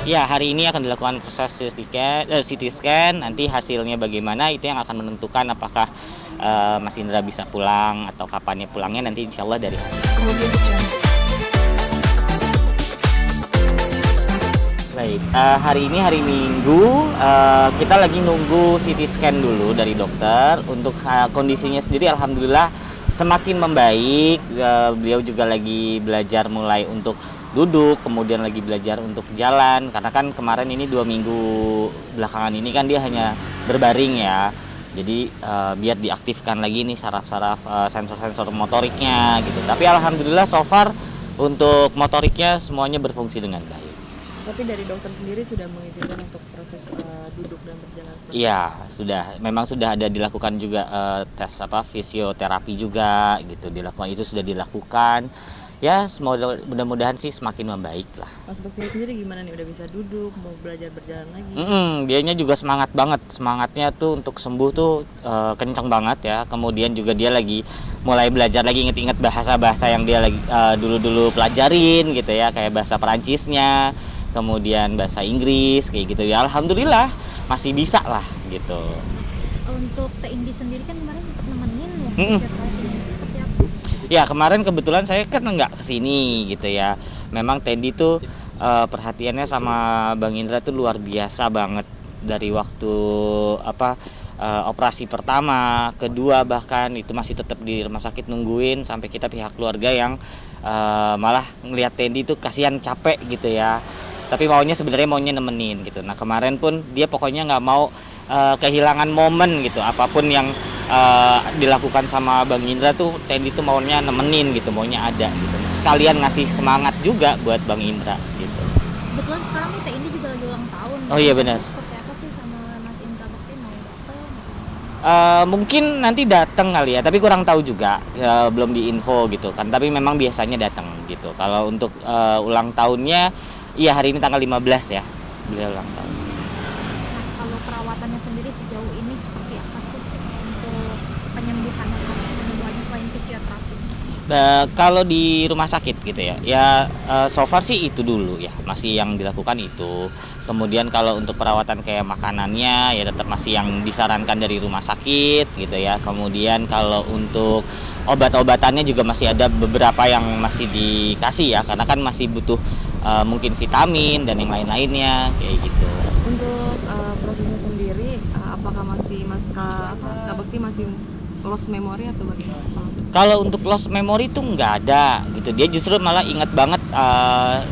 Ya, hari ini akan dilakukan proses CT scan, nanti hasilnya bagaimana itu yang akan menentukan apakah Mas Indra bisa pulang atau kapannya pulangnya nanti insya Allah dari hasil. Kemudian untuk yang Baik, hari ini hari Minggu, kita lagi nunggu CT scan dulu dari dokter. Untuk kondisinya sendiri alhamdulillah semakin membaik. Beliau juga lagi belajar mulai untuk duduk, kemudian lagi belajar untuk jalan. Karena kan kemarin ini 2 minggu belakangan ini kan dia hanya berbaring ya. Jadi biar diaktifkan lagi nih saraf-saraf sensor-sensor motoriknya gitu. Tapi alhamdulillah so far untuk motoriknya semuanya berfungsi dengan baik. tapi dari dokter sendiri sudah mengizinkan untuk proses duduk dan berjalan seperti Iya, sudah. Memang sudah ada dilakukan juga tes fisioterapi juga gitu. Dilakukan itu sudah dilakukan. Ya, semoga mudah-mudahan sih semakin membaik lah. Mas Bakti sendiri gimana nih, udah bisa duduk, mau belajar berjalan lagi? Dianya juga semangat banget. Semangatnya tuh untuk sembuh tuh kencang banget ya. Kemudian juga dia lagi mulai belajar lagi, inget-inget bahasa-bahasa yang dia lagi dulu-dulu pelajarin gitu ya, kayak bahasa Perancisnya, kemudian bahasa Inggris kayak gitu ya. Alhamdulillah masih bisa lah gitu. Untuk Teh Indi sendiri kan kemarin nemenin ya Mm-mm. fisioterapi itu seperti apa? Ya kemarin kebetulan saya kan nggak kesini gitu ya. Memang Tendi tuh perhatiannya sama Bang Indra tuh luar biasa banget dari waktu operasi pertama, kedua bahkan itu masih tetap di rumah sakit nungguin sampai kita pihak keluarga yang malah ngelihat Tendi tuh kasihan capek gitu ya. Tapi sebenarnya maunya nemenin gitu. Nah kemarin pun dia pokoknya nggak mau kehilangan momen gitu. Apapun yang dilakukan sama Bang Indra tuh Tendi tuh maunya nemenin gitu, maunya ada gitu. Sekalian ngasih semangat juga buat Bang Indra gitu. Kebetulan sekarang nih Teh Indi juga lagi ulang tahun. Oh iya benar. Seperti apa sih sama Mas Indra Bakti, mau datang? Mungkin nanti datang kali ya, tapi kurang tahu juga, belum diinfo gitu kan. Tapi memang biasanya datang gitu. Kalau untuk ulang tahunnya, iya hari ini tanggal 15 ya, beliau ulang tahun. Nah, kalau perawatannya sendiri sejauh ini seperti apa sih untuk penyembuhannya, proses penyembuhannya selain fisioterapi? Kalau di rumah sakit gitu ya so far sih itu dulu ya, masih yang dilakukan itu. Kemudian kalau untuk perawatan kayak makanannya ya tetap masih yang disarankan dari rumah sakit gitu ya. Kemudian kalau untuk obat-obatannya juga masih ada beberapa yang masih dikasih ya, karena kan masih butuh mungkin vitamin dan yang lain-lainnya kayak gitu. Untuk prosesnya sendiri, apakah masih Kak Bakti masih lost memory atau bagaimana? Kalau untuk lost memory itu nggak ada gitu, dia justru malah ingat banget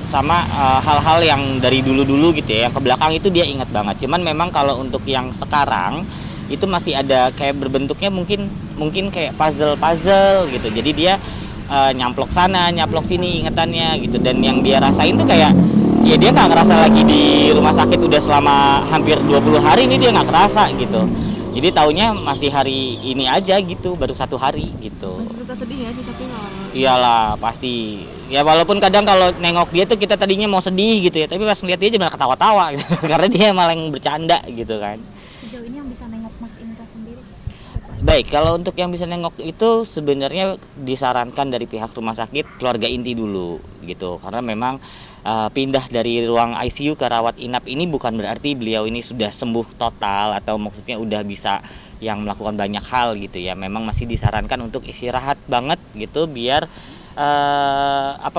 sama hal-hal yang dari dulu-dulu gitu ya, yang ke belakang itu dia ingat banget. Cuman memang kalau untuk yang sekarang itu masih ada kayak berbentuknya mungkin kayak puzzle gitu. Jadi dia nyamplok sana, nyamplok sini ingatannya gitu. Dan yang dia rasain tuh kayak ya dia nggak ngerasa lagi di rumah sakit udah selama hampir 20 hari ini, dia nggak kerasa gitu. Jadi taunya masih hari ini aja gitu, baru 1 hari gitu. Masih suka sedih ya sih, tapi nggak Iyalah pasti. Ya walaupun kadang kalau nengok dia tuh kita tadinya mau sedih gitu ya, tapi pas ngeliat dia malah ketawa-tawa gitu. Karena dia malah yang bercanda gitu kan. Sejauh ini yang bisa nengok Mas Indra sendiri siapa? Baik, kalau untuk yang bisa nengok itu sebenarnya disarankan dari pihak rumah sakit keluarga inti dulu gitu. Karena memang pindah dari ruang ICU ke rawat inap ini bukan berarti beliau ini sudah sembuh total atau maksudnya udah bisa yang melakukan banyak hal gitu ya. Memang masih disarankan untuk istirahat banget gitu biar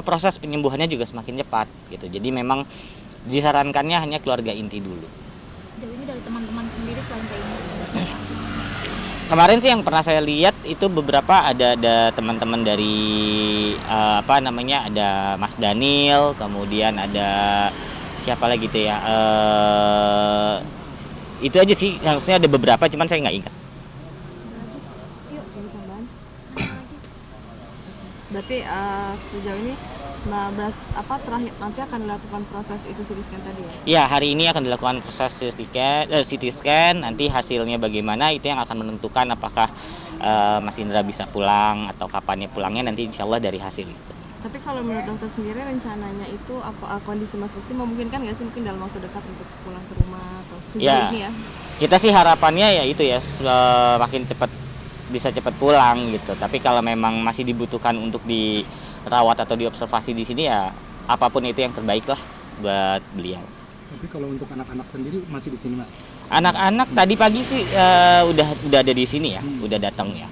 proses penyembuhannya juga semakin cepat gitu. Jadi memang disarankannya hanya keluarga inti dulu. Sejauh ini dari teman-teman sendiri selain Teh Indi siapa? Kemarin sih yang pernah saya lihat itu beberapa ada teman-teman dari ada Mas Daniel, kemudian ada siapa lagi tuh ya, itu aja sih, harusnya ada beberapa cuman saya nggak ingat. Yuk, jadi tambahan. mana lagi? Berarti sejauh ini terakhir nanti akan dilakukan proses itu CT scan tadi ya? Ya hari ini akan dilakukan proses CT scan, nanti hasilnya bagaimana itu yang akan menentukan apakah Mas Indra bisa pulang atau kapannya pulangnya nanti insya Allah dari hasil itu. Tapi kalau menurut dokter sendiri rencananya itu kondisi Mas Bakti memungkinkan nggak sih mungkin dalam waktu dekat untuk pulang ke rumah atau sejauh ini ya? Kita sih harapannya ya itu ya makin cepat bisa cepat pulang gitu. Tapi kalau memang masih dibutuhkan untuk dirawat atau diobservasi di sini ya apapun itu yang terbaik lah buat beliau. Tapi kalau untuk anak-anak sendiri masih di sini, Mas? Anak-anak tadi pagi sih udah ada di sini ya, udah datang ya.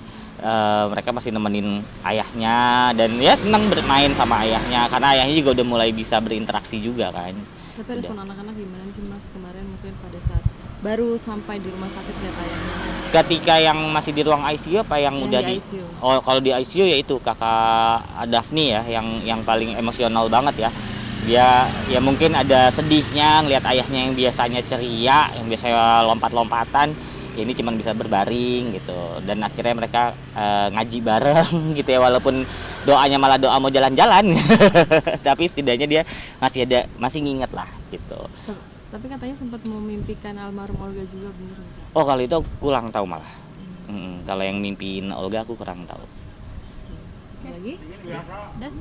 Mereka masih nemenin ayahnya dan ya senang bermain sama ayahnya karena ayahnya juga udah mulai bisa berinteraksi juga kan. Tapi respon anak-anak gimana sih Mas kemarin mungkin pada saat baru sampai di rumah sakit lihat ayahnya? Ketika yang masih di ruang ICU apa yang udah di ICU? Oh, kalau di ICU ya itu kakak Daphne ya yang paling emosional banget ya. Dia ya mungkin ada sedihnya ngelihat ayahnya yang biasanya ceria, yang biasanya lompat-lompatan, ya ini cuma bisa berbaring gitu. Dan akhirnya mereka ngaji bareng gitu ya, walaupun doanya malah doa mau jalan-jalan. Tapi setidaknya dia masih nginget lah gitu. Tapi katanya sempat memimpikan almarhum Olga juga, bener nggak? Oh, kalau itu aku kurang tahu malah. Kalau yang mimpiin Olga aku kurang tahu. Lagi? Dan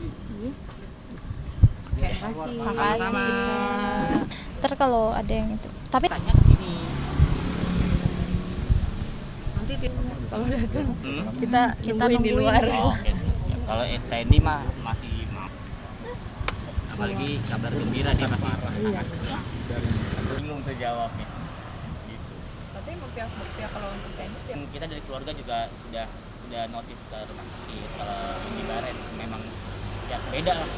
Terima kasih. makasih. Ntar kalau ada yang itu. Tapi Tanya ke sini. Nanti Mas kalau datang kita nungguin di nungguin. luar. Oh, oke, siap. Kalau STND mah masih mau. Apalagi kabar gembira dia masih Iya. bingung tuh jawabnya. Gitu. Tapi pihak kalau untuk teknis ya Kita dari keluarga juga sudah notice ke rumah sakit kalau di Baren memang ya beda lah